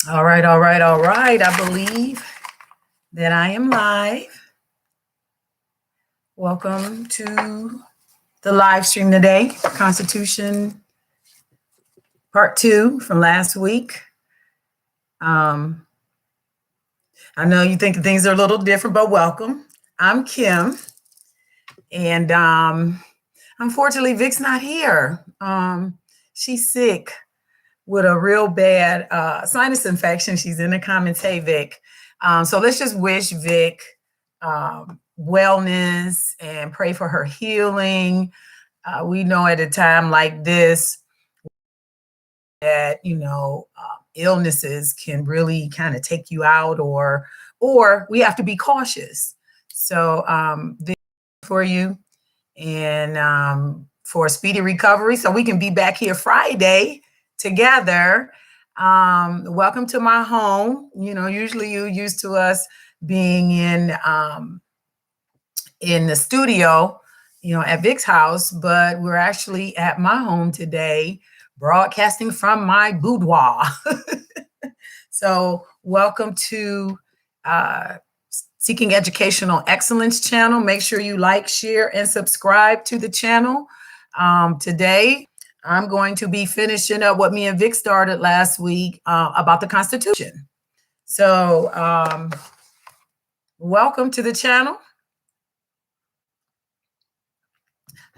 All right, all right, all right. I believe that I am live. Welcome to the live stream today, Constitution Part 2 from last week. Um, I know you think things are a little different, but welcome. I'm Kim, and unfortunately, Vic's not here. She's sick with a real bad sinus infection. She's in the comments. Hey, Vic. So let's just wish Vic wellness and pray for her healing. We know at a time like this that, illnesses can really kind of take you out or we have to be cautious. So Vic, for you and for a speedy recovery so we can be back here Friday together. Welcome to my home. Usually you used to us being in the studio, at Vic's house, but we're actually at my home today, broadcasting from my boudoir. So welcome to Seeking Educational Excellence channel. Make sure you like, share, and subscribe to the channel. Today, I'm going to be finishing up what me and Vic started last week about the Constitution. So welcome to the channel.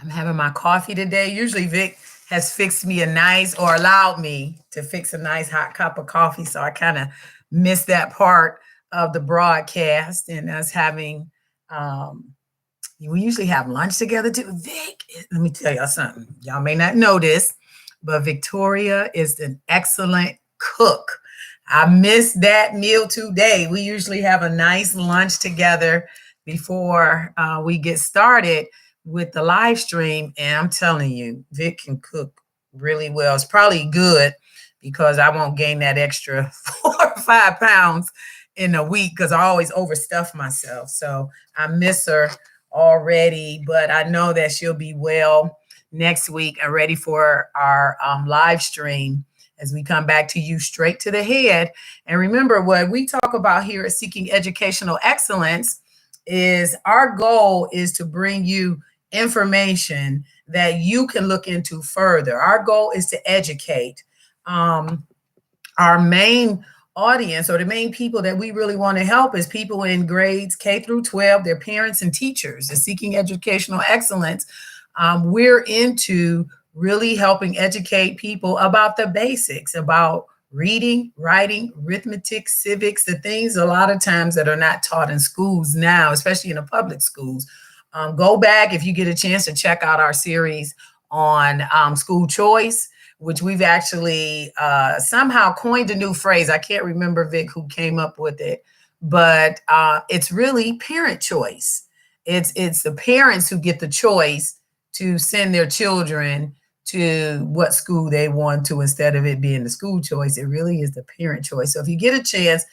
I'm having my coffee today. Usually Vic has fixed me or allowed me to fix a nice hot cup of coffee. So I kind of missed that part of the broadcast and us having, we usually have lunch together too. Vic, let me tell y'all something. Y'all may not know this, but Victoria is an excellent cook. I missed that meal today. We usually have a nice lunch together before we get started with the live stream. And I'm telling you, Vic can cook really well. It's probably good because I won't gain that extra 4 or 5 pounds in a week because I always overstuff myself. So I miss her already, but I know that she'll be well next week and ready for our live stream as we come back to you straight to the head. And remember, what we talk about here at Seeking Educational Excellence is our goal is to bring you information that you can look into further. Our goal is to educate. Our main audience or the main people that we really want to help is people in grades K through 12, their parents and teachers. And Seeking Educational Excellence, we're into really helping educate people about the basics, about reading, writing, arithmetic, civics, the things a lot of times that are not taught in schools now, especially in the public schools. Go back if you get a chance to check out our series on school choice, which we've actually somehow coined a new phrase. I can't remember, Vic, who came up with it, but it's really parent choice. It's the parents who get the choice to send their children to what school they want to instead of it being the school choice. It really is the parent choice. So if you get a chance,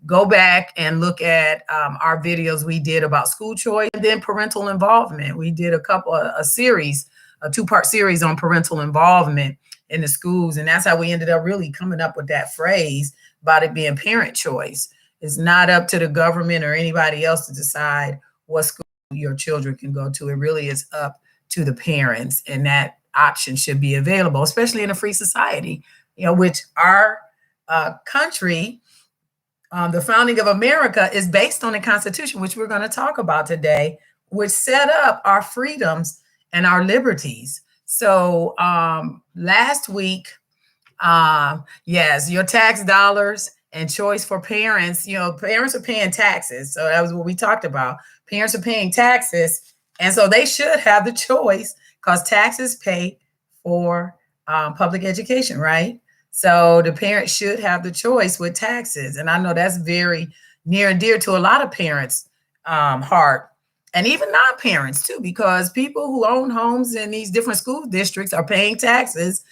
go back and look at our videos we did about school choice and then parental involvement. We did a 2-part series on parental involvement in the schools. And that's how we ended up really coming up with that phrase about it being parent choice. It's not up to the government or anybody else to decide what school your children can go to. It really is up to the parents, and that option should be available, especially in a free society, which our country, the founding of America is based on the Constitution, which we're going to talk about today, which set up our freedoms and our liberties. So last week, yes, your tax dollars and choice for parents, parents are paying taxes. So that was what we talked about. Parents are paying taxes. And so they should have the choice because taxes pay for public education, right? So the parents should have the choice with taxes. And I know that's very near and dear to a lot of parents' heart, and even non-parents too, because people who own homes in these different school districts are paying taxes.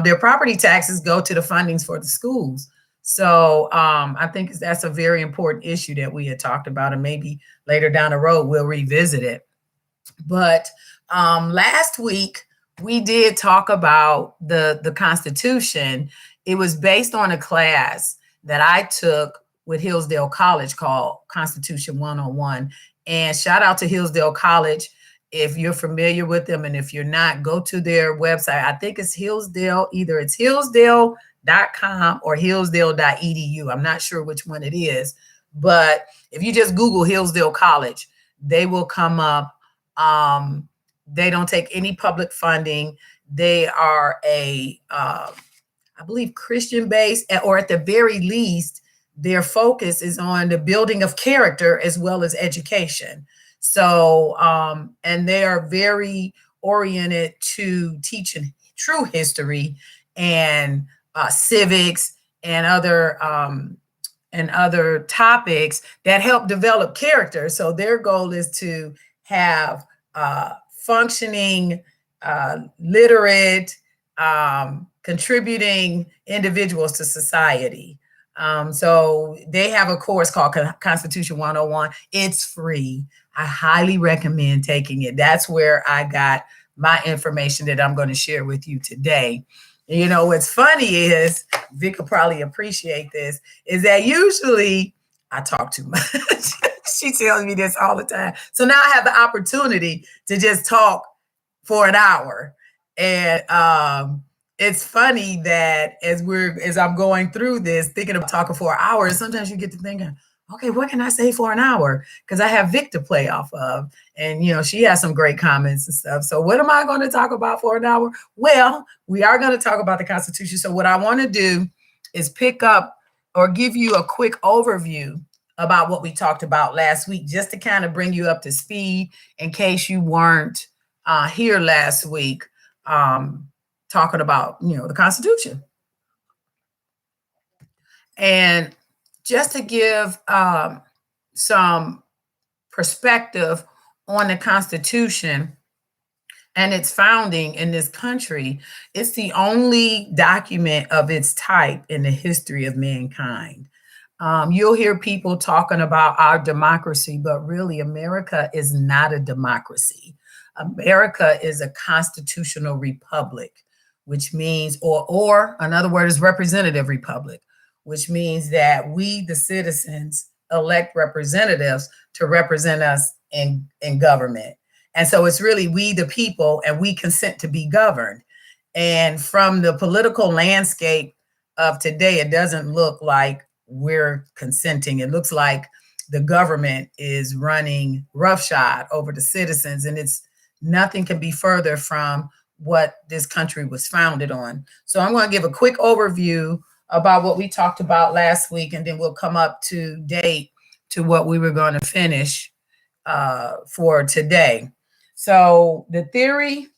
Their property taxes go to the fundings for the schools. So I think that's a very important issue that we had talked about, and maybe later down the road, we'll revisit it. But last week, we did talk about the Constitution. It was based on a class that I took with Hillsdale College called Constitution 101. And shout out to Hillsdale College. If you're familiar with them, and if you're not, go to their website. I think it's Hillsdale, either it's hillsdale.com or hillsdale.edu. I'm not sure which one it is, but if you just Google Hillsdale College, they will come up. They don't take any public funding. They are I believe, Christian based, or at the very least, their focus is on the building of character as well as education. So, and they are very oriented to teaching true history and civics and other topics that help develop character. So their goal is to have functioning, literate, contributing individuals to society. So they have a course called Constitution 101. It's free. I highly recommend taking it. That's where I got my information that I'm going to share with you today. You know, what's funny is, Vic will probably appreciate this, is that usually I talk too much. She tells me this all the time. So now I have the opportunity to just talk for an hour. And it's funny that as I'm going through this, thinking about talking for an hour, sometimes you get to thinking, okay, what can I say for an hour? Because I have Vic to play off of. And, you know, she has some great comments and stuff. So what am I going to talk about for an hour? Well, we are going to talk about the Constitution. So what I want to do is pick up or give you a quick overview about what we talked about last week, just to kind of bring you up to speed in case you weren't here last week talking about, you know, the Constitution. And just to give some perspective on the Constitution and its founding in this country, it's the only document of its type in the history of mankind. You'll hear people talking about our democracy, but really America is not a democracy. America is a constitutional republic, which means, or another word is representative republic, which means that we, the citizens, elect representatives to represent us in government. And so it's really we, the people, and we consent to be governed. And from the political landscape of today, it doesn't look like we're consenting. It looks like the government is running roughshod over the citizens, and it's nothing can be further from what this country was founded on. So I'm going to give a quick overview about what we talked about last week, and then we'll come up to date to what we were going to finish for today. So the theory,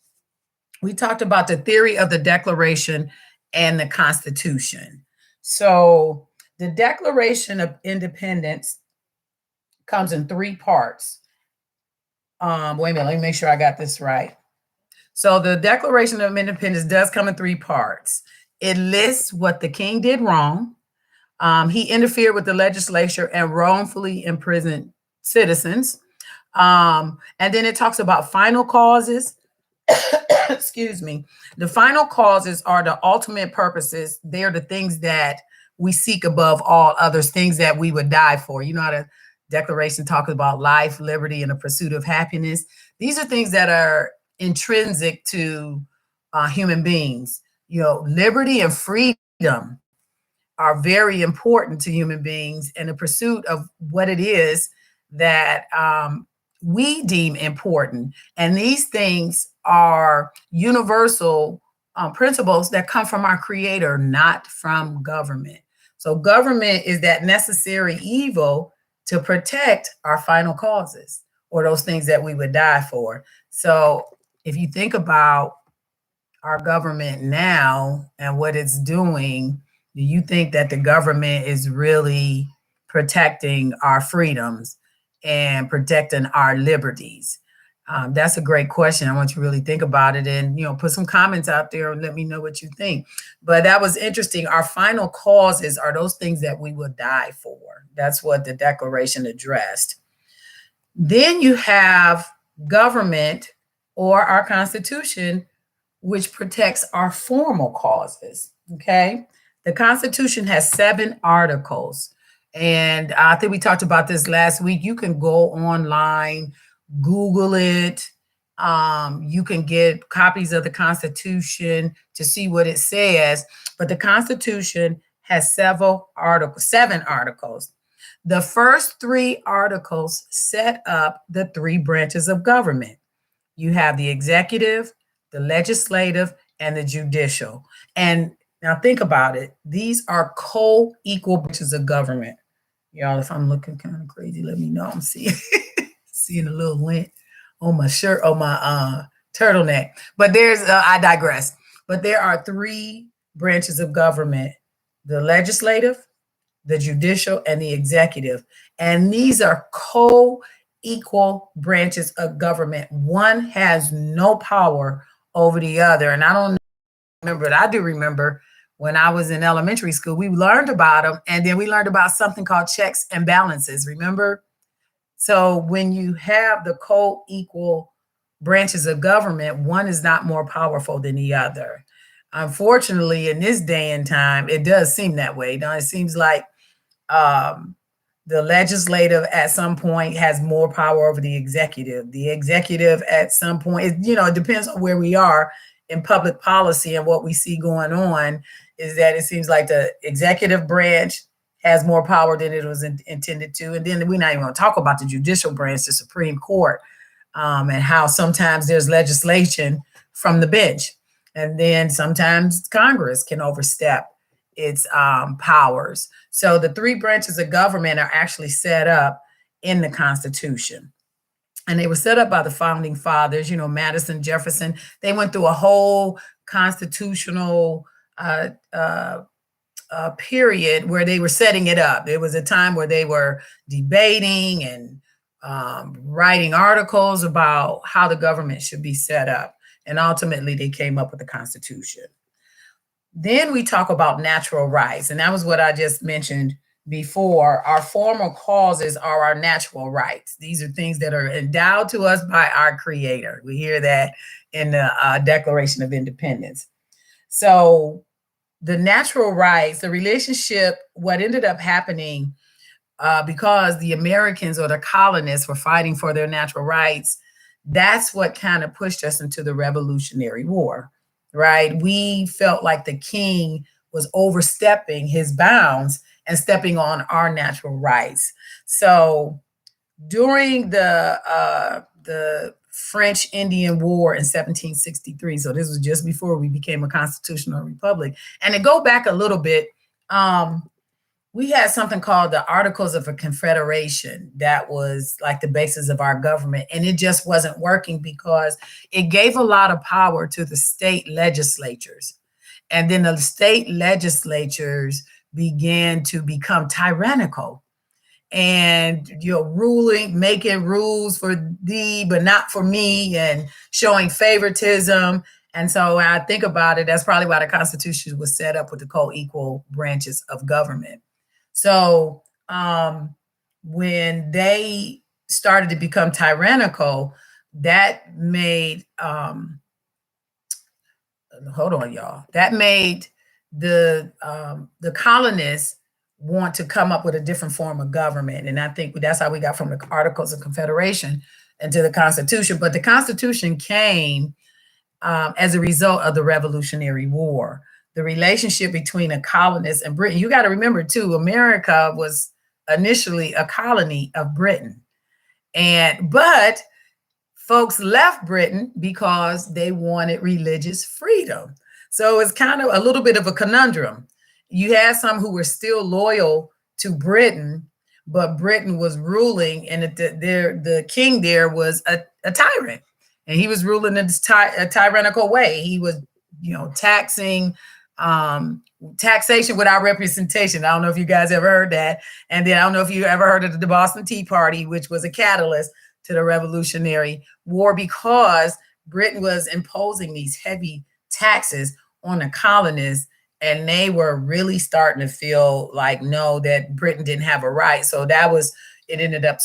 we talked about the theory of the Declaration and the Constitution. So the Declaration of Independence comes in three parts. Wait a minute, let me make sure I got this right. So the Declaration of Independence does come in three parts. It lists what the king did wrong. He interfered with the legislature and wrongfully imprisoned citizens. And then it talks about final causes. Excuse me. The final causes are the ultimate purposes. They're the things that we seek above all others, things that we would die for. You know how the Declaration talks about life, liberty, and the pursuit of happiness. These are things that are intrinsic to human beings. You know, liberty and freedom are very important to human beings, and the pursuit of what it is that we deem important. And these things are universal principles that come from our Creator, not from government. So government is that necessary evil to protect our final causes, or those things that we would die for. So if you think about our government now and what it's doing, do you think that the government is really protecting our freedoms and protecting our liberties? That's a great question. I want you to really think about it, and, you know, put some comments out there and let me know what you think. But that was interesting. Our final causes are those things that we will die for. That's what the Declaration addressed. Then you have government, or our Constitution, which protects our formal causes. Okay. The Constitution has 7 articles. And I think we talked about this last week. You can go online, Google it. You can get copies of the Constitution to see what it says. But the Constitution has 7 articles. The first 3 articles set up the 3 branches of government. You have the executive, the legislative, and the judicial. And now think about it. These are co-equal branches of government. Y'all, if I'm looking kind of crazy, let me know. I'm seeing seeing a little lint on my shirt, on my turtleneck. But I digress. But there are 3 branches of government: the legislative, the judicial, and the executive. And these are co-equal branches of government. One has no power over the other. And I don't remember, but I do remember when I was in elementary school, we learned about them. And then we learned about something called checks and balances. Remember? So when you have the co-equal branches of government, one is not more powerful than the other. Unfortunately, in this day and time, it does seem that way. Now, it seems like the legislative at some point has more power over the executive. The executive at some point, it depends on where we are in public policy, and what we see going on is that it seems like the executive branch has more power than it was intended to. And then we're not even going to talk about the judicial branch, the Supreme Court, and how sometimes there's legislation from the bench. And then sometimes Congress can overstep its powers. So the 3 branches of government are actually set up in the Constitution. And they were set up by the founding fathers, Madison, Jefferson. They went through a whole constitutional period where they were setting it up. There was a time where they were debating and writing articles about how the government should be set up. And ultimately, they came up with the Constitution. Then we talk about natural rights. And that was what I just mentioned before. Our formal causes are our natural rights. These are things that are endowed to us by our Creator. We hear that in the Declaration of Independence. So the natural rights, the relationship, what ended up happening because the Americans or the colonists were fighting for their natural rights, that's what kind of pushed us into the Revolutionary War, right? We felt like the king was overstepping his bounds and stepping on our natural rights. So during the French Indian War in 1763, so this was just before we became a constitutional republic. And to go back a little bit, we had something called the Articles of a Confederation that was like the basis of our government. And it just wasn't working because it gave a lot of power to the state legislatures. And then the state legislatures began to become tyrannical and ruling, making rules for thee, but not for me, and showing favoritism. And so when I think about it, that's probably why the Constitution was set up with the co-equal branches of government. So when they started to become tyrannical, that made, hold on, y'all, that made the colonists want to come up with a different form of government. And I think that's how we got from the Articles of Confederation into the Constitution. But the Constitution came as a result of the Revolutionary War. The relationship between a colonist and Britain. You got to remember, too, America was initially a colony of Britain. But folks left Britain because they wanted religious freedom. So it's kind of a little bit of a conundrum. You had some who were still loyal to Britain, but Britain was ruling, and the king there was a tyrant, and he was ruling in a tyrannical way. He was, taxing, taxation without representation. I don't know if you guys ever heard that. And then I don't know if you ever heard of the Boston Tea Party, which was a catalyst to the Revolutionary War, because Britain was imposing these heavy taxes on the colonists. And they were really starting to feel like, no, that Britain didn't have a right. So it ended up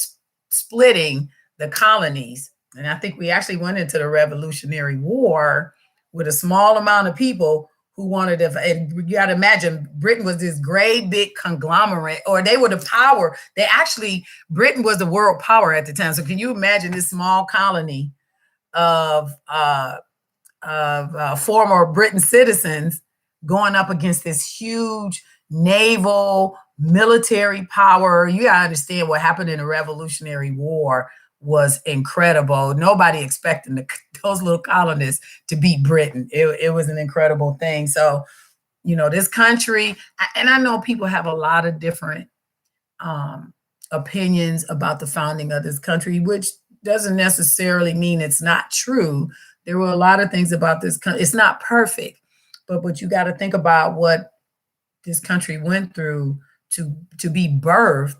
splitting the colonies. And I think we actually went into the Revolutionary War with a small amount of people who wanted to, and you got to imagine Britain was this great big conglomerate, or they were the power. Britain was the world power at the time. So can you imagine this small colony of former Britain citizens going up against this huge naval military power? You gotta understand what happened in the Revolutionary War was incredible. Nobody expecting those little colonists to beat Britain. It was an incredible thing. So, this country, and I know people have a lot of different opinions about the founding of this country, which doesn't necessarily mean it's not true. There were a lot of things about this country. It's not perfect, but you got to think about what this country went through to be birthed.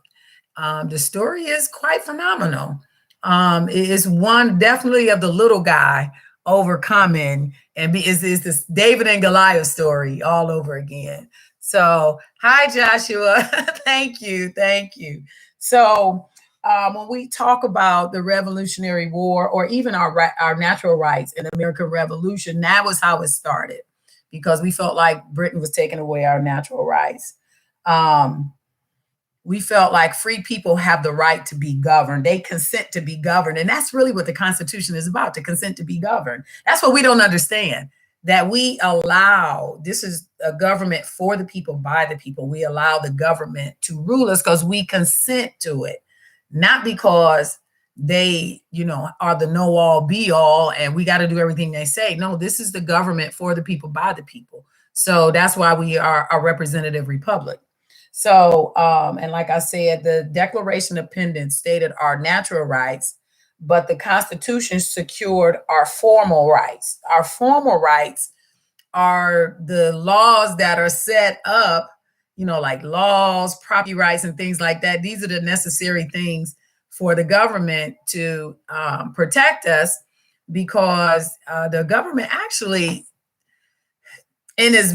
The story is quite phenomenal. It is one definitely of the little guy overcoming, and is this David and Goliath story all over again. So, hi Joshua, thank you. So, when we talk about the Revolutionary War, or even our natural rights in the American Revolution, that was how it started, because we felt like Britain was taking away our natural rights. We felt like free people have the right to be governed. They consent to be governed. And that's really what the Constitution is about, to consent to be governed. That's what we don't understand, that we allow, this is a government for the people, by the people. We allow the government to rule us because we consent to it, not because they, are the know all be all and we got to do everything they say. No, this is the government for the people, by the people. So that's why we are a representative republic. So, and like I said, the Declaration of Independence stated our natural rights, but the Constitution secured our formal rights. Our formal rights are the laws that are set up, like laws, property rights, and things like that. These are the necessary things for the government to protect us, because the government actually, in its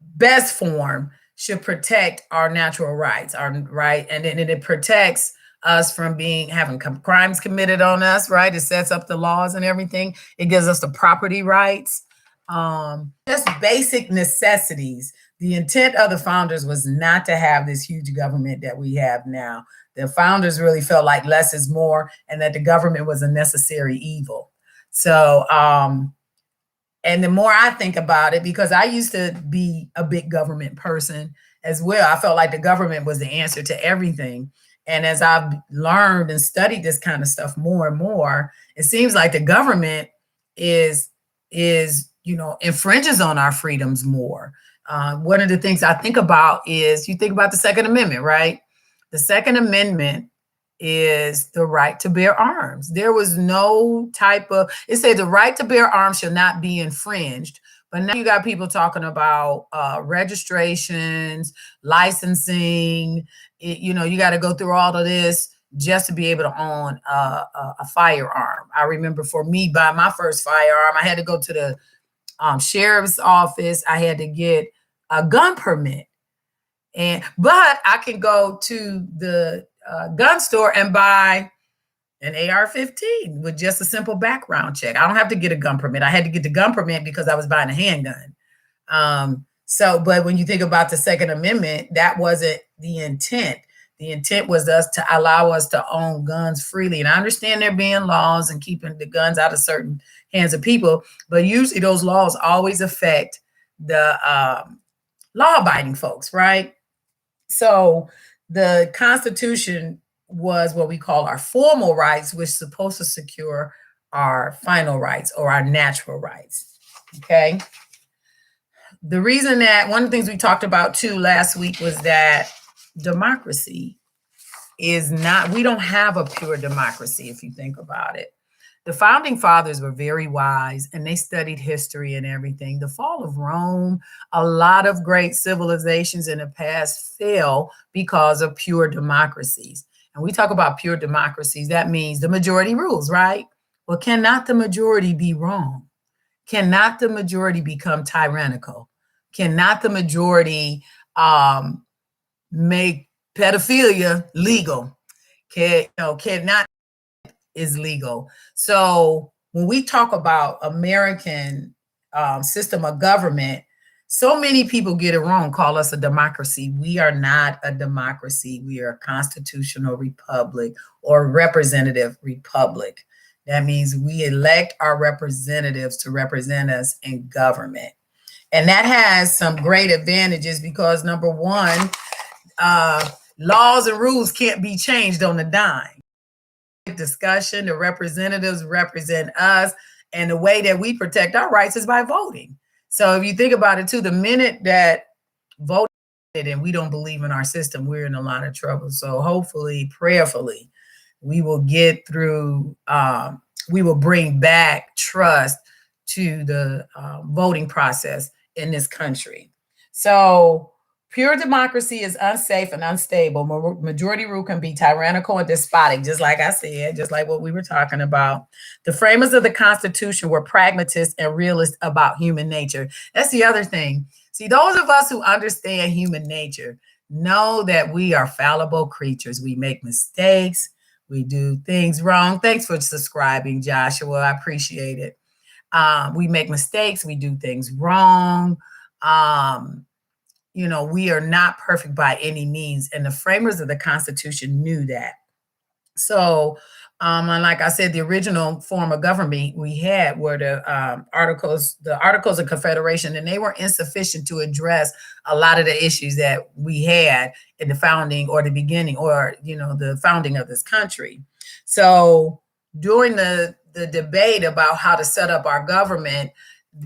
best form, should protect our natural rights, and then it protects us from having crimes committed on us, right? It sets up the laws and everything. It gives us the property rights, just basic necessities. The intent of the founders was not to have this huge government that we have now. The founders really felt like less is more, and that the government was a necessary evil. So, and the more I think about it, because I used to be a big government person as well, I felt like the government was the answer to everything. And as I've learned and studied this kind of stuff more and more, it seems like the government is infringes on our freedoms more. One of the things I think about is, you think about the Second Amendment, right? The Second Amendment is the right to bear arms. There was no type of, it said the right to bear arms shall not be infringed. But now you got people talking about registrations, licensing. You got to go through all of this just to be able to own a firearm. I remember for me, buying my first firearm, I had to go to the sheriff's office. I had to get a gun permit. But I can go to the gun store and buy an AR-15 with just a simple background check. I don't have to get a gun permit. I had to get the gun permit because I was buying a handgun. But when you think about the Second Amendment, that wasn't the intent. The intent was to allow us to own guns freely. And I understand there being laws and keeping the guns out of certain hands of people, but usually those laws always affect the law-abiding folks, right? So the Constitution was what we call our formal rights, which is supposed to secure our final rights, or our natural rights. Okay. The reason that, one of the things we talked about too last week, was that democracy is not, we don't have a pure democracy if you think about it. The founding fathers were very wise, and they studied history and everything. The fall of Rome, a lot of great civilizations in the past fell because of pure democracies. And we talk about pure democracies, that means the majority rules, right? Well, cannot the majority be wrong? Cannot the majority become tyrannical? Cannot the majority make pedophilia legal? Cannot is legal. So when we talk about American system of government, So many people get it wrong, call us a democracy. We are not a democracy. We are a constitutional republic or representative republic. That means we elect our representatives to represent us in government. And that has some great advantages because number one, laws and rules can't be changed on a dime. Discussion, the representatives represent us, and the way that we protect our rights is by voting. So if you think about it too, the minute that voting and we don't believe in our system, we're in a lot of trouble. So hopefully, prayerfully, we will get through, we will bring back trust to the voting process in this country. So pure democracy is unsafe and unstable. Majority rule can be tyrannical and despotic, just like I said, just like what we were talking about. The framers of the Constitution were pragmatists and realists about human nature. That's the other thing. See, those of us who understand human nature know that we are fallible creatures. We make mistakes. We do things wrong. Thanks for subscribing, Joshua. I appreciate it. We make mistakes. We do things wrong. We are not perfect by any means. And the framers of the Constitution knew that. So, and like I said, the original form of government we had were the Articles of Confederation, and they were insufficient to address a lot of the issues that we had in the founding or the beginning or, the founding of this country. So during the debate about how to set up our government,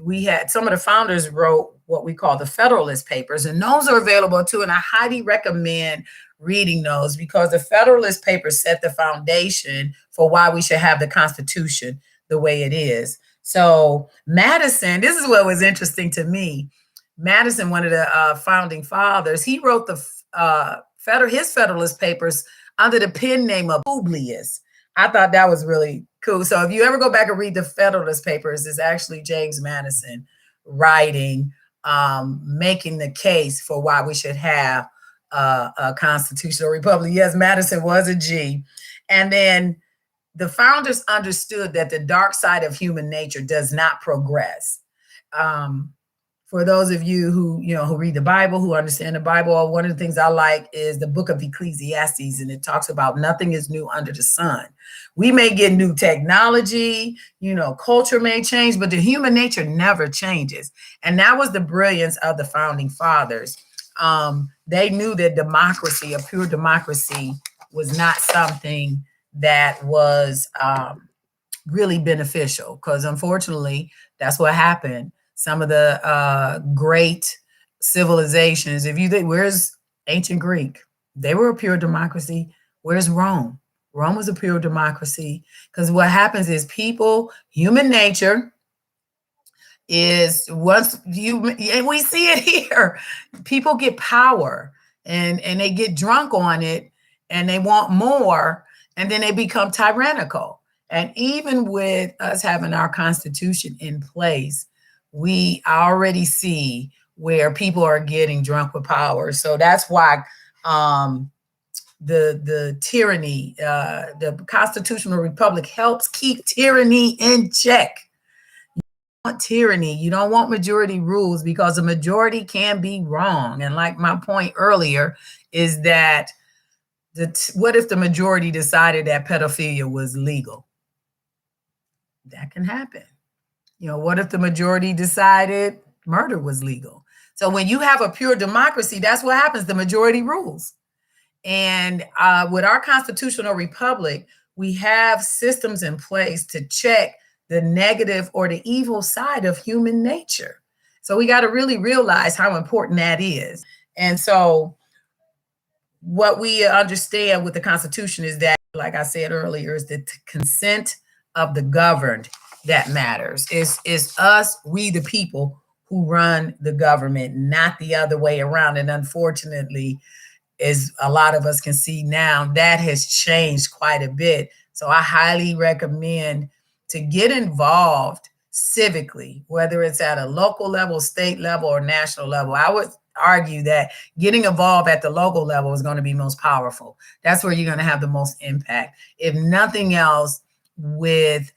we had some of the founders wrote what we call the Federalist Papers, and those are available too. And I highly recommend reading those because the Federalist Papers set the foundation for why we should have the Constitution the way it is. So Madison, this is what was interesting to me. Madison, one of the founding fathers, he wrote his Federalist Papers under the pen name of Publius. I thought that was really cool. So if you ever go back and read the Federalist Papers, it's actually James Madison writing, making the case for why we should have a constitutional republic. Yes, Madison was a G. And then the founders understood that the dark side of human nature does not progress. For those of you who read the Bible, who understand the Bible, one of the things I like is the book of Ecclesiastes, and it talks about nothing is new under the sun. We may get new technology, culture may change, but the human nature never changes. And that was the brilliance of the founding fathers. They knew that democracy, a pure democracy, was not something that was really beneficial, because unfortunately, that's what happened. Some of the great civilizations, if you think, where's ancient Greek? They were a pure democracy. Where's Rome? Rome was a pure democracy, because what happens is human nature is and we see it here, people get power and they get drunk on it and they want more, and then they become tyrannical. And even with us having our Constitution in place, we already see where people are getting drunk with power. So that's why the tyranny, the constitutional republic helps keep tyranny in check. You don't want tyranny. You don't want majority rules, because the majority can be wrong. And like my point earlier is that what if the majority decided that pedophilia was legal? That can happen. What if the majority decided murder was legal? So when you have a pure democracy, that's what happens. The majority rules. And with our constitutional republic, we have systems in place to check the negative or the evil side of human nature. So we got to really realize how important that is. And so what we understand with the Constitution is that, like I said earlier, is the consent of the governed that matters. It's us, we the people, who run the government, not the other way around. And unfortunately, as a lot of us can see now, that has changed quite a bit. So I highly recommend to get involved civically, whether it's at a local level, state level, or national level. I would argue that getting involved at the local level is going to be most powerful. That's where you're going to have the most impact. If nothing else, with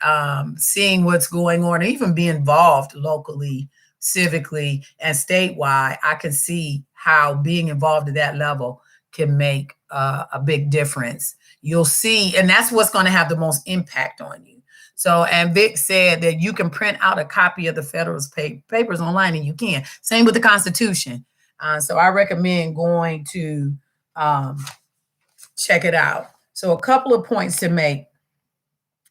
seeing what's going on, or even be involved locally civically and statewide, I can see how being involved at that level can make a big difference. You'll see, and that's what's going to have the most impact on you. So, and Vic said that you can print out a copy of the Federalist Papers online, and you can. Same with the Constitution. So I recommend going to check it out. So a couple of points to make.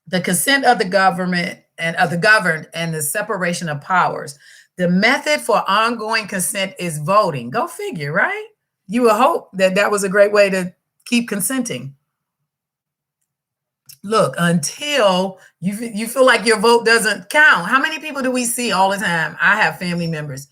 The consent of the government and of the governed and the separation of powers. The method for ongoing consent is voting. Go figure, right? You would hope that that was a great way to keep consenting. Look, until you feel like your vote doesn't count. How many people do we see all the time? I have family members.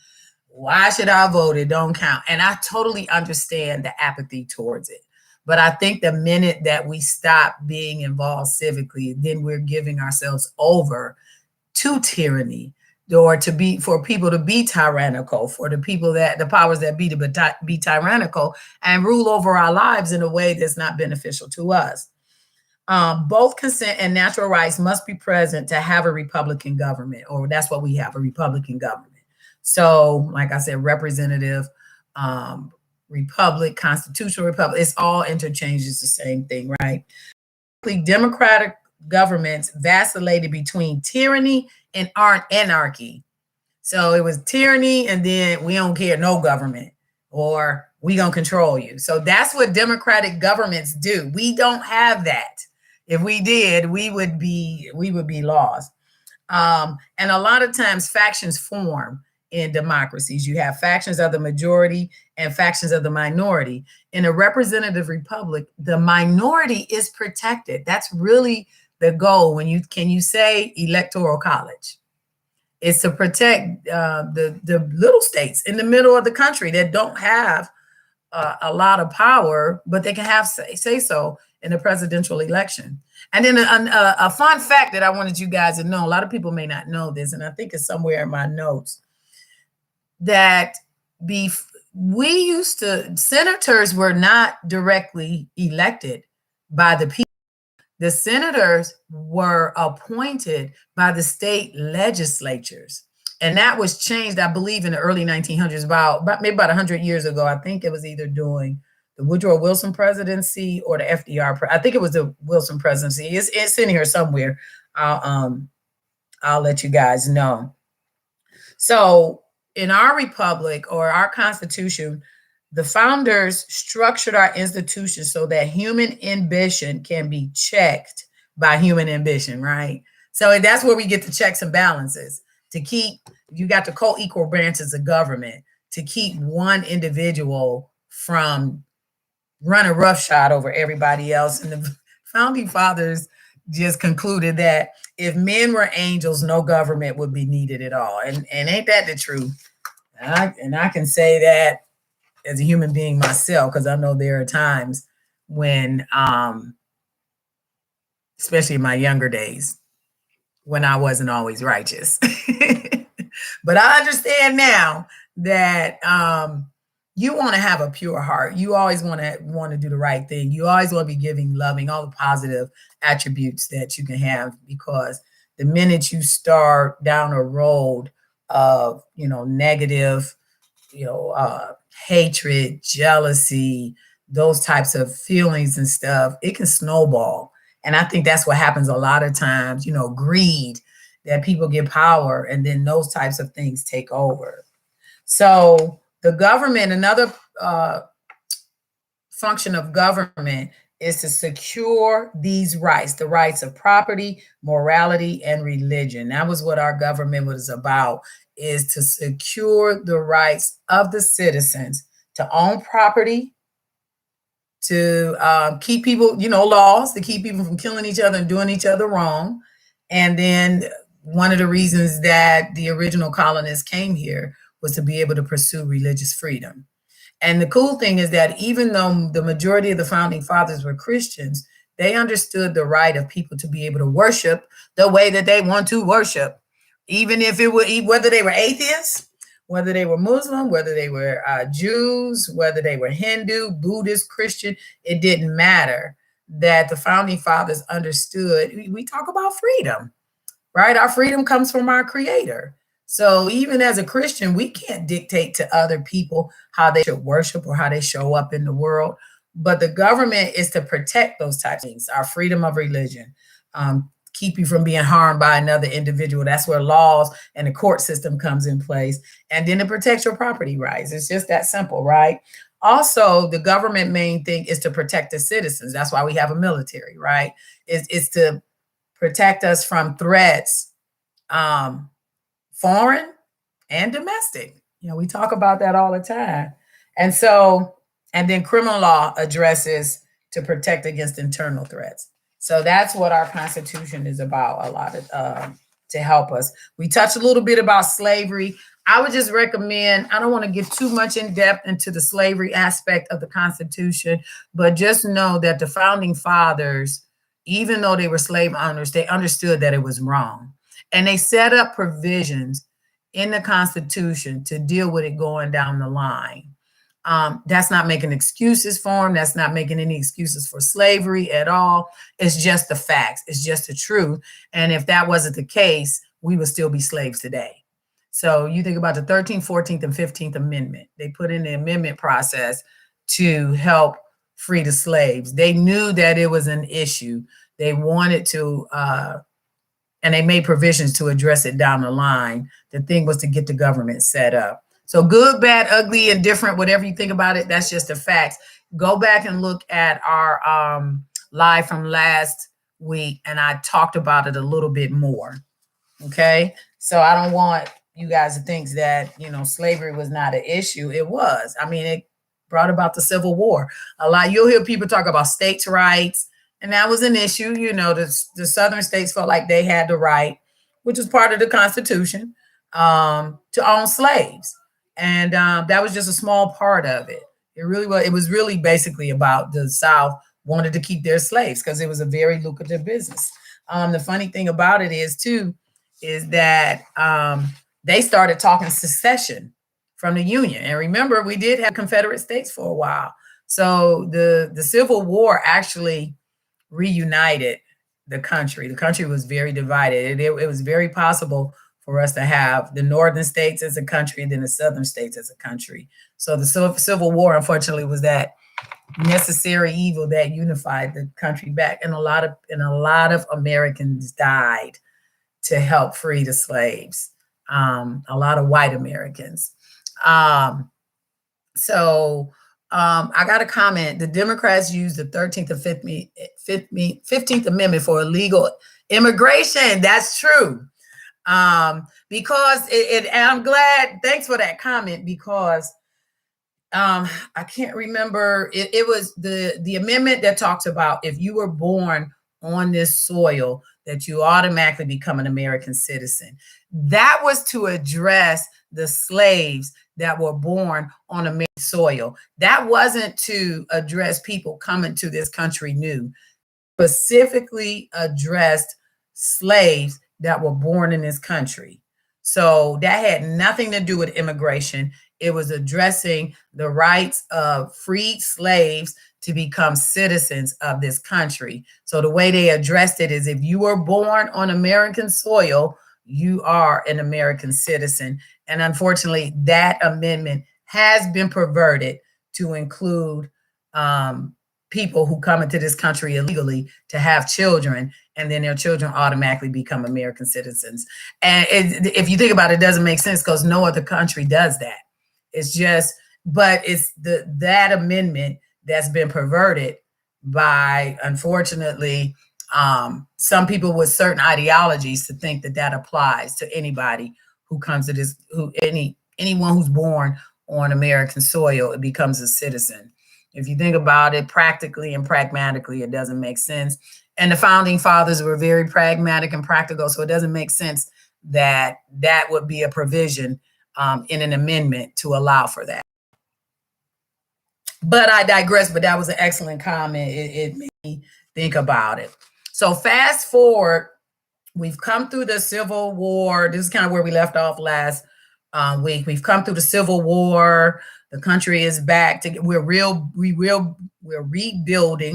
Why should I vote? It don't count. And I totally understand the apathy towards it. But I think the minute that we stop being involved civically, then we're giving ourselves over to tyranny, or for people to be tyrannical, for the powers that be to be tyrannical and rule over our lives in a way that's not beneficial to us. Both consent and natural rights must be present to have a Republican government, or that's what we have, a Republican government. So, like I said, representative, republic, constitutional republic, it's all interchanges the same thing, right? Democratic governments vacillated between tyranny and anarchy. So it was tyranny, and then we don't care, no government, or we gonna control you. So that's what democratic governments do. We don't have that. If we did, we would be lost. And a lot of times factions form in democracies. You have factions of the majority and factions of the minority. In a representative republic, the minority is protected. That's really the goal. Can you say electoral college? It's to protect the little states in the middle of the country that don't have a lot of power, but they can have say so in the presidential election. And then a fun fact that I wanted you guys to know, a lot of people may not know this, and I think it's somewhere in my notes, that senators were not directly elected by the people. The senators were appointed by the state legislatures. And that was changed, I believe, in the early 1900s, maybe about 100 years ago. I think it was either during the Woodrow Wilson presidency or the FDR. I think it was the Wilson presidency. It's in here somewhere. I'll let you guys know. So in our republic, or our Constitution, the founders structured our institutions so that human ambition can be checked by human ambition, right? So that's where we get the checks and balances. You got the co-equal branches of government to keep one individual from running roughshod over everybody else. And the founding fathers just concluded that if men were angels, no government would be needed at all. And ain't that the truth? And I can say that as a human being myself, because I know there are times when, especially in my younger days, when I wasn't always righteous. But I understand now that you want to have a pure heart. You always want to do the right thing. You always want to be giving, loving, all the positive attributes that you can have, because the minute you start down a road of, negative, hatred, jealousy, those types of feelings and stuff, it can snowball. And I think that's what happens a lot of times, greed, that people get power and then those types of things take over. So the government, another function of government is to secure these rights, the rights of property, morality, and religion. That was what our government was about, is to secure the rights of the citizens to own property, to keep people, laws, to keep people from killing each other and doing each other wrong. And then one of the reasons that the original colonists came here was to be able to pursue religious freedom. And the cool thing is that even though the majority of the founding fathers were Christians, they understood the right of people to be able to worship the way that they want to worship, even if whether they were atheists, whether they were Muslim, whether they were Jews, whether they were Hindu, Buddhist, Christian, it didn't matter. That the founding fathers understood. We talk about freedom, right? Our freedom comes from our Creator. So even as a Christian, we can't dictate to other people how they should worship or how they show up in the world. But the government is to protect those types of things, our freedom of religion, keep you from being harmed by another individual. That's where laws and the court system comes in place. And then it protects your property rights. It's just that simple, right? Also, the government main thing is to protect the citizens. That's why we have a military, right? It's to protect us from threats, foreign and domestic. We talk about that all the time. And so, and then criminal law addresses to protect against internal threats. So that's what our Constitution is about, a lot of to help us. We touched a little bit about slavery. I would just recommend, I don't want to get too much in depth into the slavery aspect of the Constitution, but just know that the founding fathers, even though they were slave owners, they understood that it was wrong. And they set up provisions in the Constitution to deal with it going down the line. That's not making excuses for them. That's not making any excuses for slavery at all. It's just the facts. It's just the truth. And if that wasn't the case, we would still be slaves today. So you think about the 13th, 14th, and 15th Amendment. They put in the amendment process to help free the slaves. They knew that it was an issue. They wanted to, and they made provisions to address it down the line. The thing was to get the government set up. So good, bad, ugly, indifferent, whatever you think about it, that's just the facts. Go back and look at our live from last week, and I talked about it a little bit more. Okay, so I don't want you guys to think that, slavery was not an issue. It was. I mean, it brought about the Civil War. You'll hear people talk about states' rights, and that was an issue. The southern states felt like they had the right, which was part of the Constitution, to own slaves. And that was just a small part of it. It really was. It was really basically about the South wanted to keep their slaves because it was a very lucrative business. The funny thing about it is that they started talking secession from the Union. And remember, we did have Confederate states for a while. So the Civil War actually reunited the country. The country was very divided. It was very possible for us to have the northern states as a country and then the southern states as a country. So the Civil War, unfortunately, was that necessary evil that unified the country back. And a lot of Americans died to help free the slaves. A lot of white Americans. I got a comment. The Democrats used the 13th and 15th Amendment for illegal immigration. That's true. Because and I'm glad, thanks for that comment, because I can't remember, it was the amendment that talks about if you were born on this soil, that you automatically become an American citizen. That was to address the slaves that were born on American soil. That wasn't to address people coming to this country new. Specifically addressed slaves that were born in this country. So that had nothing to do with immigration. It was addressing the rights of freed slaves to become citizens of this country. So the way they addressed it is if you were born on American soil, you are an American citizen. And unfortunately, that amendment has been perverted to include people who come into this country illegally to have children, and then their children automatically become American citizens. And if you think about it, it doesn't make sense because no other country does that. It's just, but it's that amendment that's been perverted by, unfortunately, some people with certain ideologies to think that applies to anybody who comes to this, anyone who's born on American soil, it becomes a citizen. If you think about it practically and pragmatically, it doesn't make sense. And the founding fathers were very pragmatic and practical, so it doesn't make sense that that would be a provision in an amendment to allow for that. But I digress, but that was an excellent comment. It made me think about it. So fast forward, we've come through the Civil War. This is kind of where we left off last week. We've come through the Civil War. The country is back to, we're rebuilding.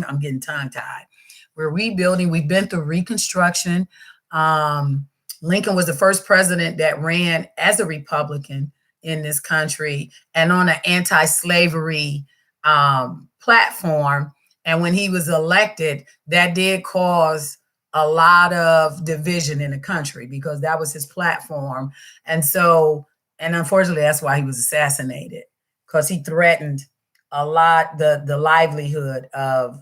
I'm getting tongue tied. We're rebuilding. We've been through Reconstruction. Lincoln was the first president that ran as a Republican in this country and on an anti-slavery platform. And when he was elected, that did cause a lot of division in the country because that was his platform. And so, and unfortunately, that's why he was assassinated, because he threatened a lot the livelihood of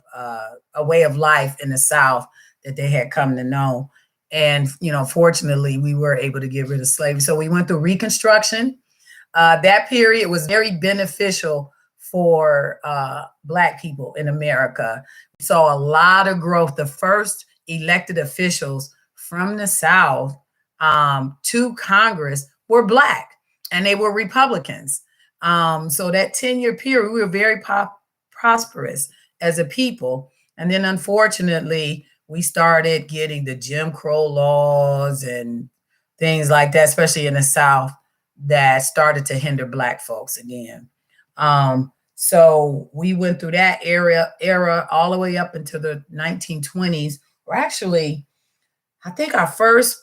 a way of life in the South that they had come to know. And, fortunately, we were able to get rid of slavery. So we went through Reconstruction. That period was very beneficial for Black people in America. We saw a lot of growth. The first elected officials from the South to Congress were Black, and they were Republicans. So that 10-year period, we were very prosperous as a people. And then, unfortunately, we started getting the Jim Crow laws and things like that, especially in the South, that started to hinder Black folks again. So we went through that era all the way up into the 1920s. Or actually, I think our first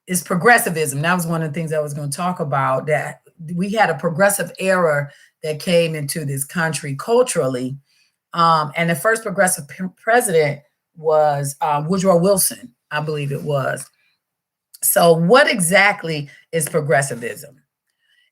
is progressivism. That was one of the things I was going to talk about, that we had a progressive era that came into this country culturally. And the first progressive president was Woodrow Wilson, I believe it was. So what exactly is progressivism?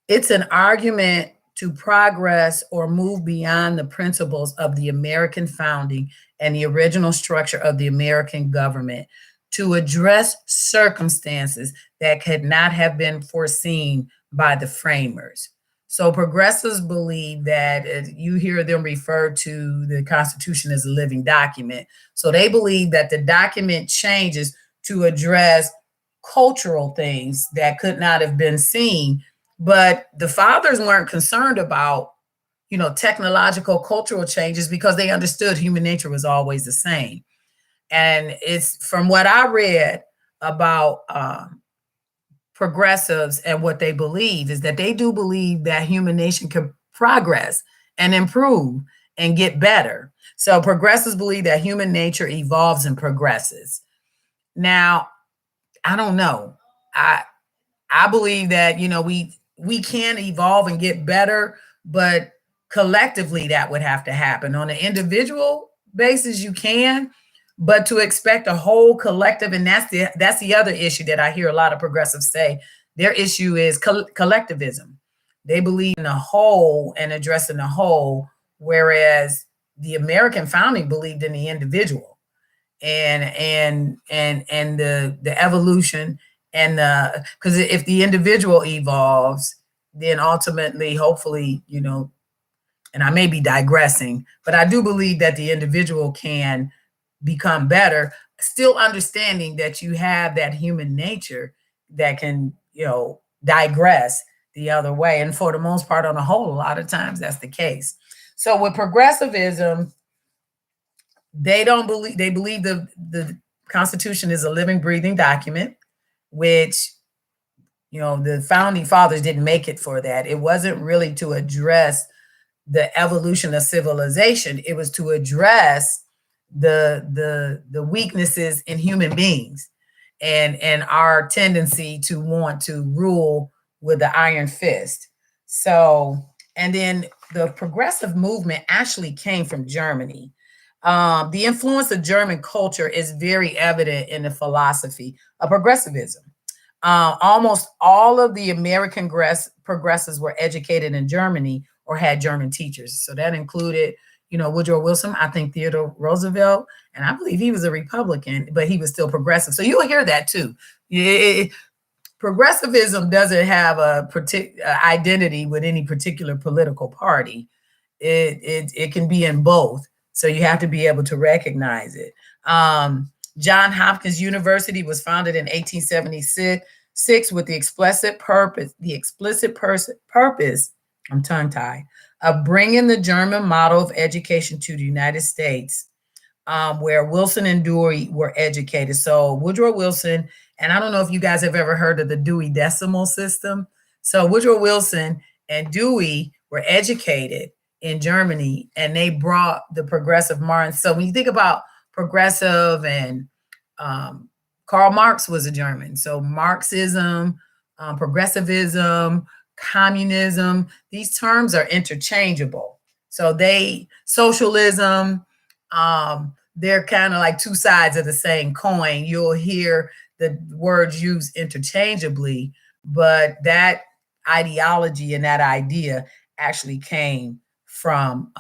It's an argument to progress or move beyond the principles of the American founding and the original structure of the American government to address circumstances that could not have been foreseen by the framers. So progressives believe that you hear them refer to the Constitution as a living document. So they believe that the document changes to address cultural things that could not have been seen. But the fathers weren't concerned about, technological, cultural changes, because they understood human nature was always the same. And it's from what I read about progressives and what they believe is that they do believe that human nation can progress and improve and get better. So progressives believe that human nature evolves and progresses. Now, I don't know. I believe that, we can evolve and get better, but collectively that would have to happen. On an individual basis, you can, but to expect a whole collective, and that's the other issue that I hear a lot of progressives say. Their issue is collectivism. They believe in the whole and addressing the whole, whereas the American founding believed in the individual and the evolution, and because if the individual evolves, then ultimately, hopefully, and I may be digressing, but I do believe that the individual can become better, still understanding that you have that human nature that can, digress the other way. And for the most part, on the whole, a lot of times that's the case. So with progressivism, they believe the Constitution is a living, breathing document, which, the founding fathers didn't make it for that. It wasn't really to address the evolution of civilization. It was to address the weaknesses in human beings and our tendency to want to rule with the iron fist. So, and then the progressive movement actually came from Germany. The influence of German culture is very evident in the philosophy of progressivism. Almost all of the American progressives were educated in Germany or had German teachers. So that included, Woodrow Wilson, I think Theodore Roosevelt, and I believe he was a Republican, but he was still progressive. So you'll hear that too. Progressivism doesn't have a particular identity with any particular political party. It can be in both. So you have to be able to recognize it. Johns Hopkins University was founded in 1876 with the explicit purpose, I'm tongue-tied, of bringing the German model of education to the United States, where Wilson and Dewey were educated. So Woodrow Wilson, and I don't know if you guys have ever heard of the Dewey Decimal System. So Woodrow Wilson and Dewey were educated in Germany, and they brought the progressive mind. So when you think about progressive and Karl Marx was a German. So Marxism, progressivism, communism, these terms are interchangeable. So socialism, they're kind of like two sides of the same coin. You'll hear the words used interchangeably, but that ideology and that idea actually came from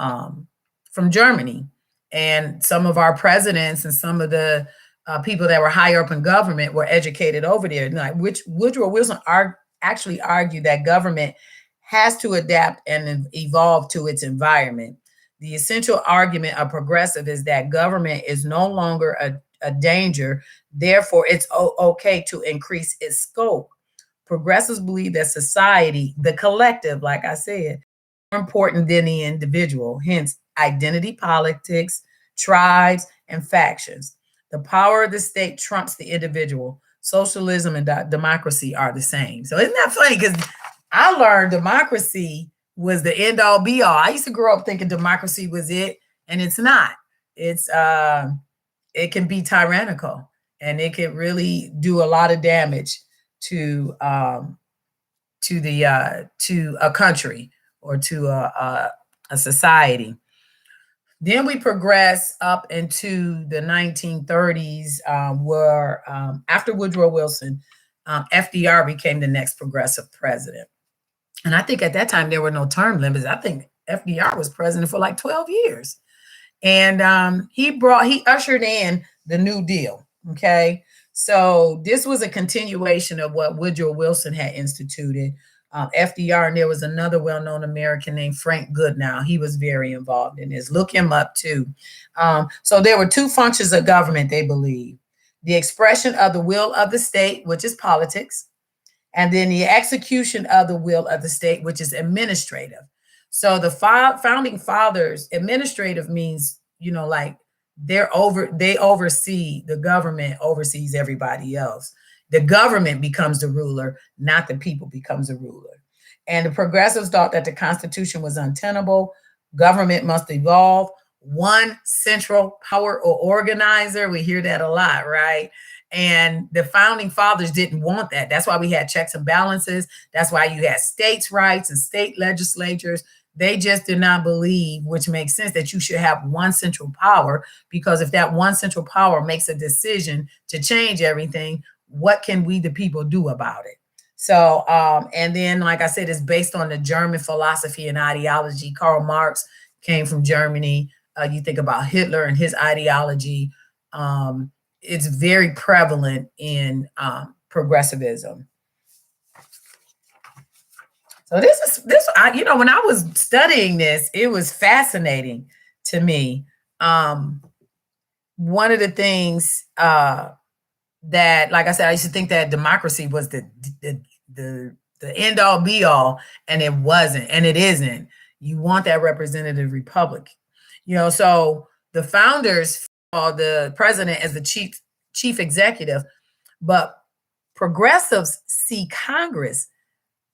Germany. And some of our presidents and some of the people that were higher up in government were educated over there. Like Woodrow Wilson actually argued that government has to adapt and evolve to its environment. The essential argument of progressive is that government is no longer a danger, therefore it's okay to increase its scope. Progressives believe that society, the collective, like I said, more important than the individual, hence identity politics, tribes, and factions. The power of the state trumps the individual. Socialism and democracy are the same. So isn't that funny? Because I learned democracy was the end all be all. I used to grow up thinking democracy was it, and it's not. It's it can be tyrannical, and it can really do a lot of damage to a country or to a society. Then we progress up into the 1930s, where after Woodrow Wilson, FDR became the next progressive president. And I think at that time there were no term limits. I think FDR was president for like 12 years. And he ushered in the New Deal. Okay. So this was a continuation of what Woodrow Wilson had instituted. FDR, and there was another well-known American named Frank Goodnow. He was very involved in this. Look him up too. So there were two functions of government, they believe. The expression of the will of the state, which is politics, and then the execution of the will of the state, which is administrative. So the founding fathers, administrative means, like they oversee, the government oversees everybody else. The government becomes the ruler, not the people becomes the ruler. And the progressives thought that the Constitution was untenable. Government must evolve. One central power or organizer. We hear that a lot, right? And the founding fathers didn't want that. That's why we had checks and balances. That's why you had states' rights and state legislatures. They just did not believe, which makes sense, that you should have one central power, because if that one central power makes a decision to change everything, what can we, the people, do about it? So, and then, like I said, it's based on the German philosophy and ideology. Karl Marx came from Germany. You think about Hitler and his ideology. It's very prevalent in progressivism. So when I was studying this, it was fascinating to me. One of the things that, like I said, I used to think that democracy was the end all be all, and it wasn't, and it isn't. You want that representative republic, so the founders saw the president as the chief executive, but progressives see Congress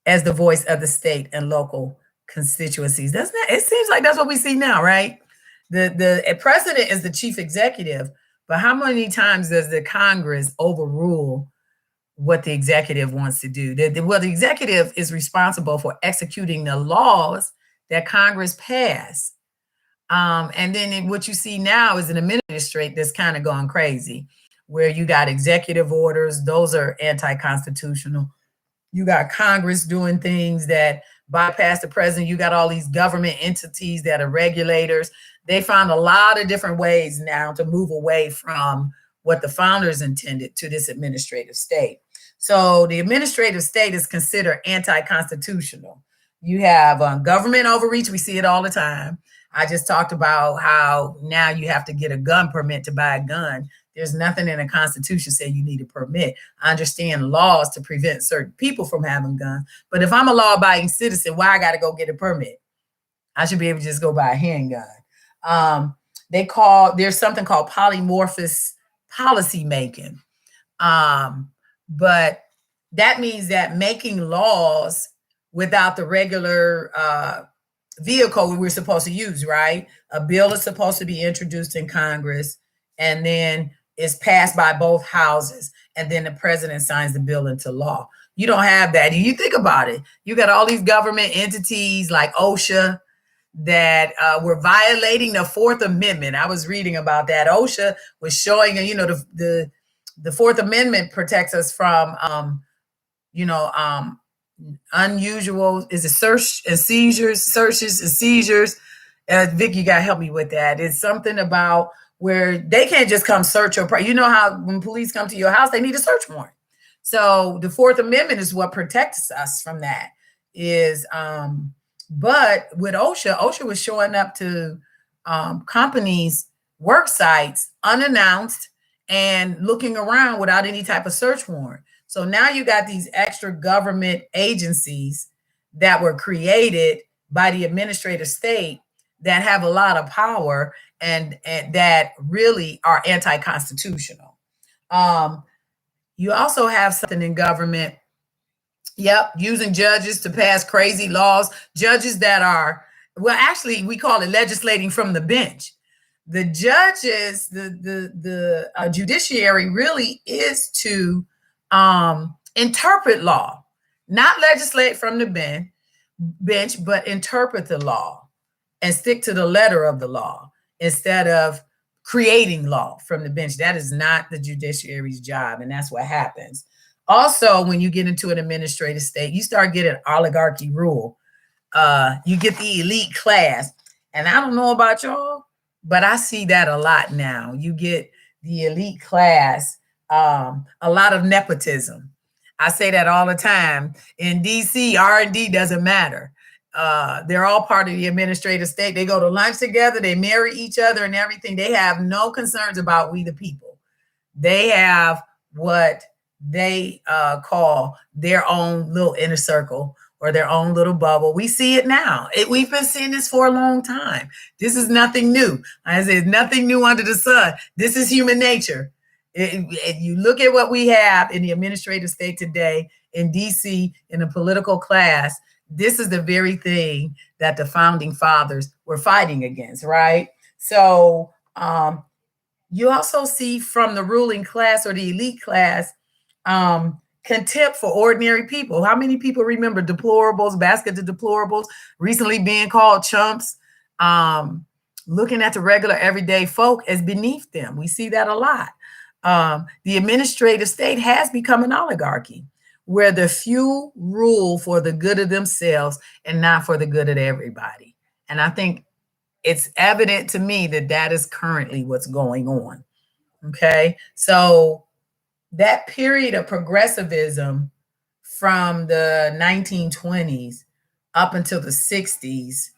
as the voice of the state and local constituencies. Doesn't that, it seems like that's what we see now, right? The president is the chief executive, but how many times does the Congress overrule what the executive wants to do? The executive is responsible for executing the laws that Congress passed. And then what you see now is an administrator that's kind of gone crazy, where you got executive orders. Those are anti-constitutional. You got Congress doing things that bypass the president. You got all these government entities that are regulators. They found a lot of different ways now to move away from what the founders intended to this administrative state. So the administrative state is considered anti-constitutional. You have government overreach. We see it all the time. I just talked about how now you have to get a gun permit to buy a gun. There's nothing in the Constitution saying you need a permit. I understand laws to prevent certain people from having guns, but if I'm a law-abiding citizen, why I got to go get a permit? I should be able to just go buy a handgun. There's something called polymorphous policy making. But that means that making laws without the regular vehicle we're supposed to use, right? A bill is supposed to be introduced in Congress, and then it's passed by both houses. and then the president signs the bill into law. You don't have that. You think about it. You got all these government entities like OSHA that were violating the Fourth Amendment. I was reading about that. OSHA was showing, the Fourth Amendment protects us from, unusual, is it searches and seizures. Vic, you got to help me with that. It's something about where they can't just come search your, how when police come to your house, they need a search warrant. So the Fourth Amendment is what protects us from that. But with OSHA was showing up to companies' work sites unannounced and looking around without any type of search warrant. So now you got these extra government agencies that were created by the administrative state that have a lot of power and that really are anti-constitutional. You also have something in government, using judges to pass crazy laws, judges that are, well, actually, we call it legislating from the bench. The judges, the judiciary really is to interpret law, not legislate from the bench, but interpret the law and stick to the letter of the law instead of creating law from the bench. That is not the judiciary's job, and that's what happens. Also, when you get into an administrative state, you start getting oligarchy rule. You get the elite class, and I don't know about y'all, but I see that a lot now. You get the elite class, a lot of nepotism. I say that all the time. In DC, R&D doesn't matter. They're all part of the administrative state. They go to lunch together. They marry each other and everything. They have no concerns about we the people. They have what they call their own little inner circle or their own little bubble. We see it now. We've been seeing this for a long time. This is nothing new. I said, nothing new under the sun. This is human nature. You look at what we have in the administrative state today, in DC, in the political class. This is the very thing that the founding fathers were fighting against, right? So you also see from the ruling class or the elite class, contempt for ordinary people. How many people remember deplorables, basket of deplorables, recently being called chumps, looking at the regular everyday folk as beneath them? We see that a lot. The administrative state has become an oligarchy where the few rule for the good of themselves and not for the good of everybody. And I think it's evident to me that that is currently what's going on. Okay, so that period of progressivism from the 1920s up until the 60s,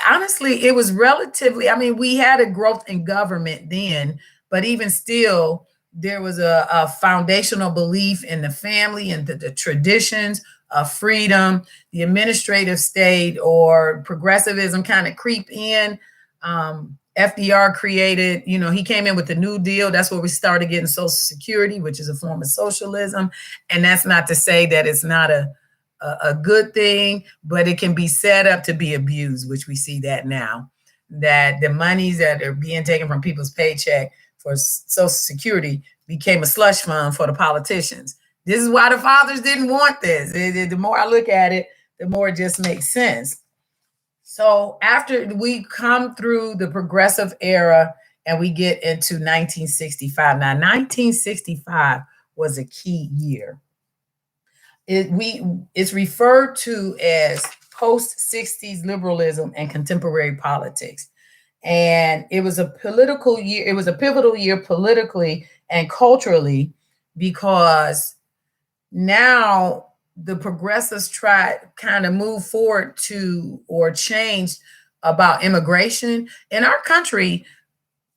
honestly, it was relatively, we had a growth in government then, but even still, there was a foundational belief in the family and the traditions of freedom. The administrative state or progressivism kind of creep in. FDR created, he came in with the New Deal. That's where we started getting Social Security, which is a form of socialism. And that's not to say that it's not a good thing, but it can be set up to be abused, which we see that now, that the monies that are being taken from people's paycheck for Social Security became a slush fund for the politicians. This is why the fathers didn't want this. The more I look at it, the more it just makes sense. So after we come through the progressive era and we get into 1965. Now, 1965 was a key year. It's referred to as post-60s liberalism and contemporary politics. And it was a political year. It was a pivotal year politically and culturally because now the progressives kind of move forward to or change about immigration. In our country,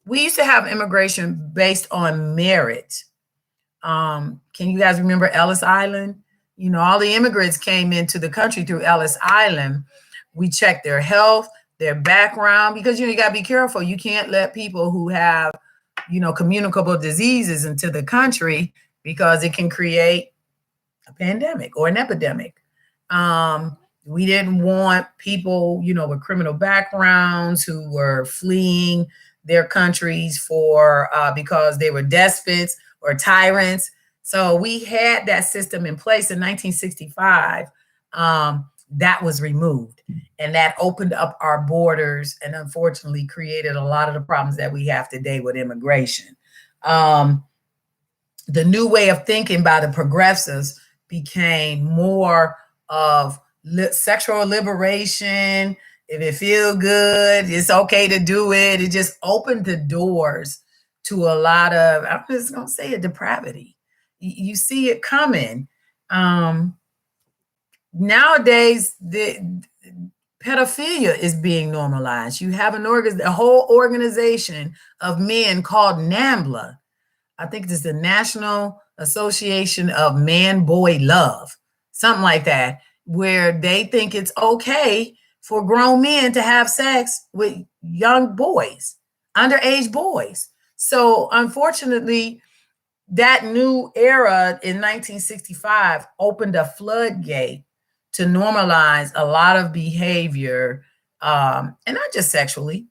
we used to have immigration based on merit. Can you guys remember Ellis Island? All the immigrants came into the country through Ellis Island. We checked their health, their background, because you got to be careful. You can't let people who have, communicable diseases into the country because it can create a pandemic or an epidemic. We didn't want people, with criminal backgrounds who were fleeing their countries because they were despots or tyrants. So we had that system in place in 1965. That was removed, and that opened up our borders and unfortunately created a lot of the problems that we have today with immigration. The new way of thinking by the progressives became more of sexual liberation. If it feels good, it's okay to do it. It just opened the doors to a lot of, I'm just going to say, a depravity. You see it coming. Nowadays, the pedophilia is being normalized. You have a whole organization of men called NAMBLA. I think it's the National Association of Man Boy Love, something like that, where they think it's okay for grown men to have sex with young boys, underage boys. So unfortunately, that new era in 1965 opened a floodgate to normalize a lot of behavior, and not just sexually,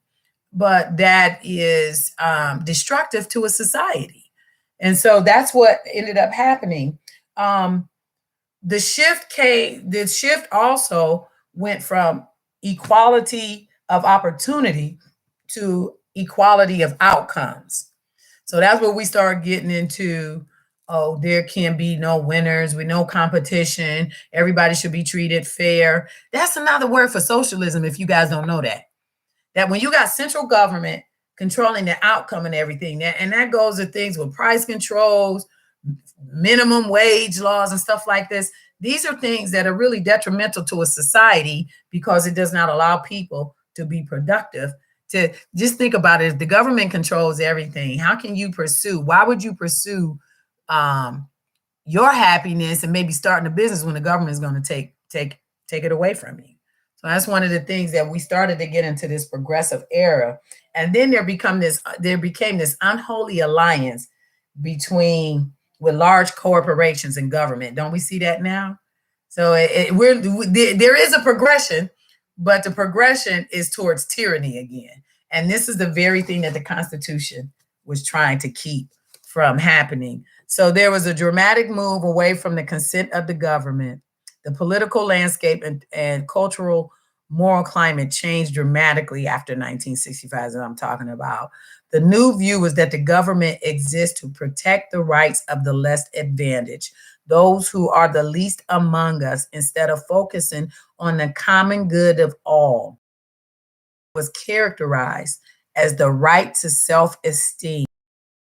but that is destructive to a society. And so that's what ended up happening. The shift also went from equality of opportunity to equality of outcomes. So that's where we start getting into, oh, there can be no winners with no competition. Everybody should be treated fair. That's another word for socialism, if you guys don't know that. That when you got central government controlling the outcome and everything, and that goes to things with price controls, minimum wage laws, and stuff like this. These are things that are really detrimental to a society because it does not allow people to be productive. To just think about it, if the government controls everything, how can you pursue? Why would you pursue your happiness and maybe starting a business when the government is going to take it away from you? So that's one of the things that we started to get into this progressive era. And then there became this unholy alliance with large corporations and government. Don't we see that now? So there is a progression, but the progression is towards tyranny again. And this is the very thing that the Constitution was trying to keep from happening. So there was a dramatic move away from the consent of the government. The political landscape and cultural moral climate changed dramatically after 1965, as I'm talking about. The new view was that the government exists to protect the rights of the less advantaged, those who are the least among us, instead of focusing on the common good of all. It was characterized as the right to self-esteem.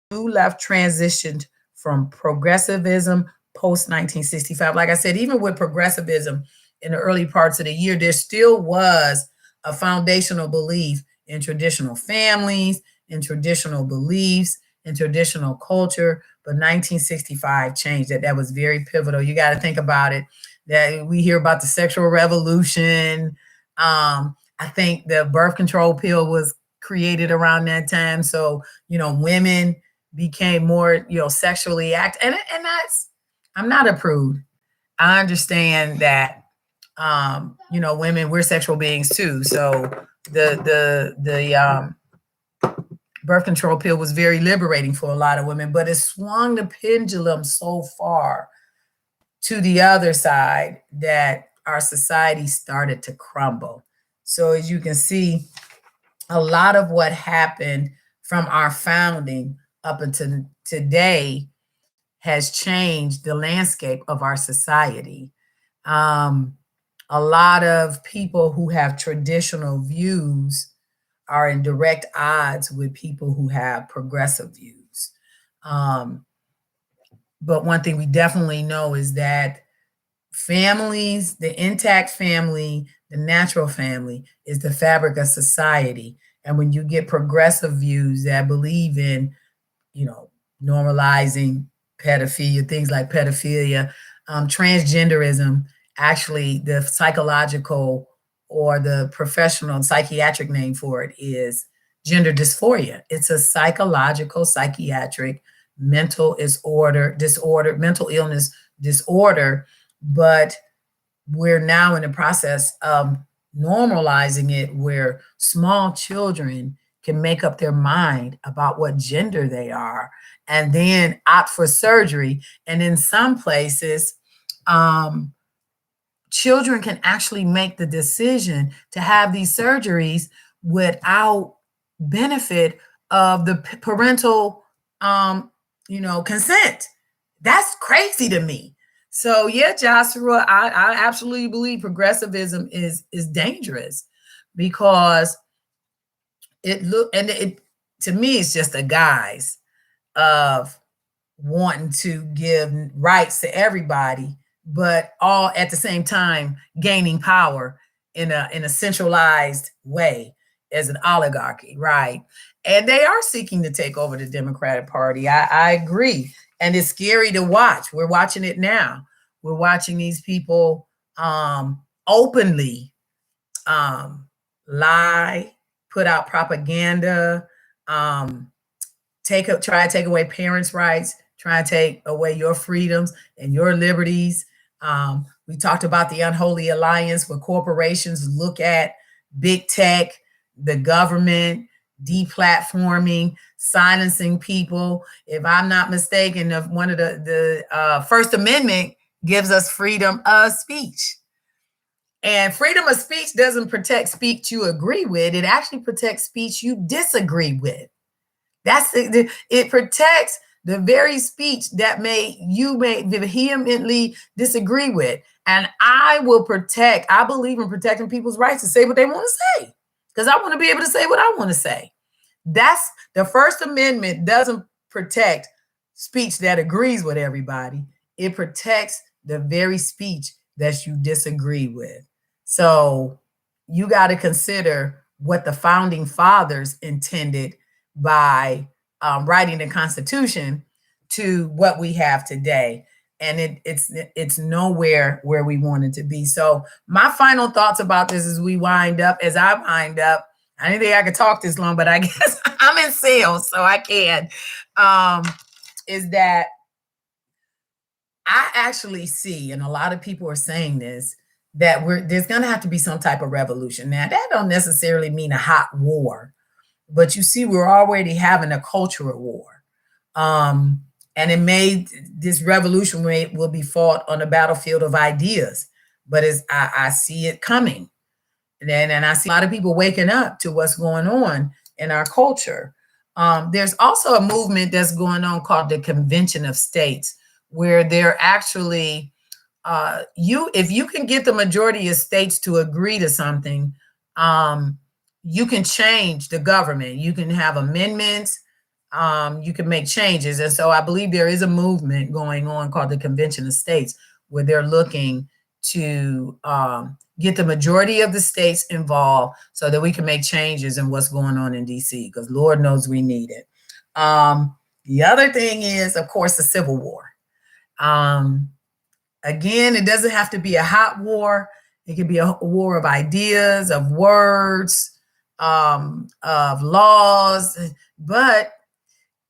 New left transitioned from progressivism post 1965. Like I said, even with progressivism in the early parts of the year, there still was a foundational belief in traditional families, in traditional beliefs, in traditional culture. But 1965 changed that. That was very pivotal. You got to think about it, that we hear about the sexual revolution. I think the birth control pill was created around that time. So, women became more, sexually active. And that's, I'm not a prude. I understand that, women, we're sexual beings too. So the birth control pill was very liberating for a lot of women, but it swung the pendulum so far to the other side that our society started to crumble. So as you can see, a lot of what happened from our founding up until today has changed the landscape of our society. A lot of people who have traditional views are in direct odds with people who have progressive views. But one thing we definitely know is that families, the intact family, the natural family is the fabric of society. And when you get progressive views that believe in, normalizing pedophilia, things like pedophilia, transgenderism, actually the psychological or the professional and psychiatric name for it is gender dysphoria. It's a psychological, psychiatric, mental mental illness disorder, but we're now in the process of normalizing it where small children can make up their mind about what gender they are and then opt for surgery. And in some places, children can actually make the decision to have these surgeries without benefit of the parental consent. That's crazy to me. So yeah, Joshua, I absolutely believe progressivism is dangerous, because it to me it's just a guise of wanting to give rights to everybody, but all at the same time gaining power in a centralized way as an oligarchy, right? And they are seeking to take over the Democratic Party. I agree. And it's scary to watch. We're watching it now. We're watching these people openly lie, put out propaganda, try to take away parents' rights, try to take away your freedoms and your liberties. We talked about the unholy alliance where corporations look at big tech, the government, deplatforming, silencing people. If I'm not mistaken, one of the First Amendment gives us freedom of speech. And freedom of speech doesn't protect speech you agree with. It actually protects speech you disagree with. It protects the very speech that you may vehemently disagree with. And I believe in protecting people's rights to say what they want to say, because I want to be able to say what I want to say. That's the First Amendment doesn't protect speech that agrees with everybody. It protects the very speech that you disagree with. So you got to consider what the founding fathers intended by writing the Constitution to what we have today. And it's nowhere where we want it to be. So my final thoughts about this as I wind up, I didn't think I could talk this long, but I guess I'm in sales, so I can, is that I actually see, and a lot of people are saying this, that there's going to have to be some type of revolution. Now, that don't necessarily mean a hot war, but you see, we're already having a cultural war. And this revolution will be fought on the battlefield of ideas, but I see it coming. And I see a lot of people waking up to what's going on in our culture. There's also a movement that's going on called the Convention of States, where they're actually, if you can get the majority of states to agree to something, you can change the government. You can have amendments. You can make changes. And so I believe there is a movement going on called the Convention of States, where they're looking to get the majority of the states involved so that we can make changes in what's going on in DC, because Lord knows we need it. The other thing is, of course, the Civil War. Again, it doesn't have to be a hot war. It can be a war of ideas, of words, of laws. But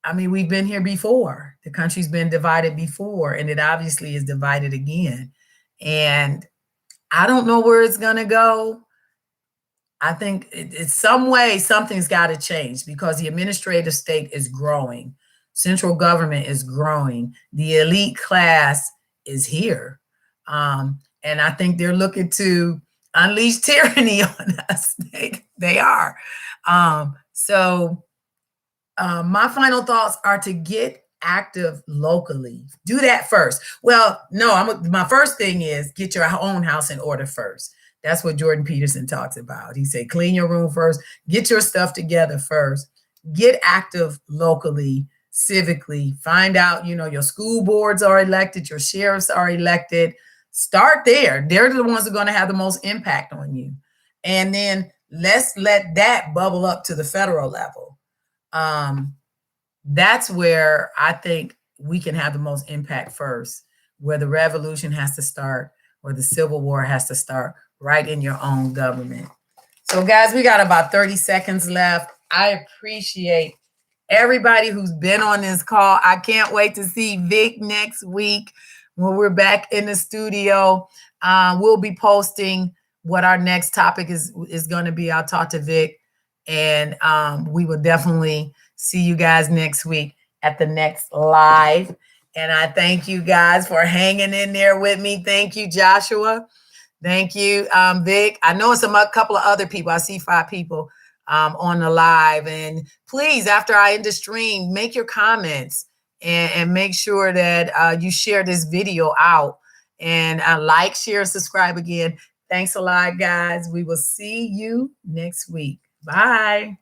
I mean, we've been here before. The country's been divided before, and it obviously is divided again. And I don't know where it's going to go. I think it's some way something's got to change, because the administrative state is growing. Central government is growing. The elite class is here. And I think they're looking to unleash tyranny on us. They are. So my final thoughts are to get active locally. Do that first. Well, no, my first thing is get your own house in order first. That's what Jordan Peterson talks about. He said, clean your room first, get your stuff together first, get active locally, civically, find out, your school boards are elected, your sheriffs are elected. Start there. They're the ones that are going to have the most impact on you. And then let's let that bubble up to the federal level. That's where I think we can have the most impact first, where the revolution has to start, where the Civil War has to start, right in your own government. So guys, we got about 30 seconds left. I appreciate everybody who's been on this call. I can't wait to see Vic next week when we're back in the studio. We'll be posting what our next topic is going to be. I'll talk to Vic And we will definitely see you guys next week at the next live. And I thank you guys for hanging in there with me. Thank you, Joshua. Thank you, Vic. I know it's a couple of other people. I see 5 people on the live. And please, after I end the stream, make your comments and make sure that you share this video out. And like, share, subscribe again. Thanks a lot, guys. We will see you next week. Bye.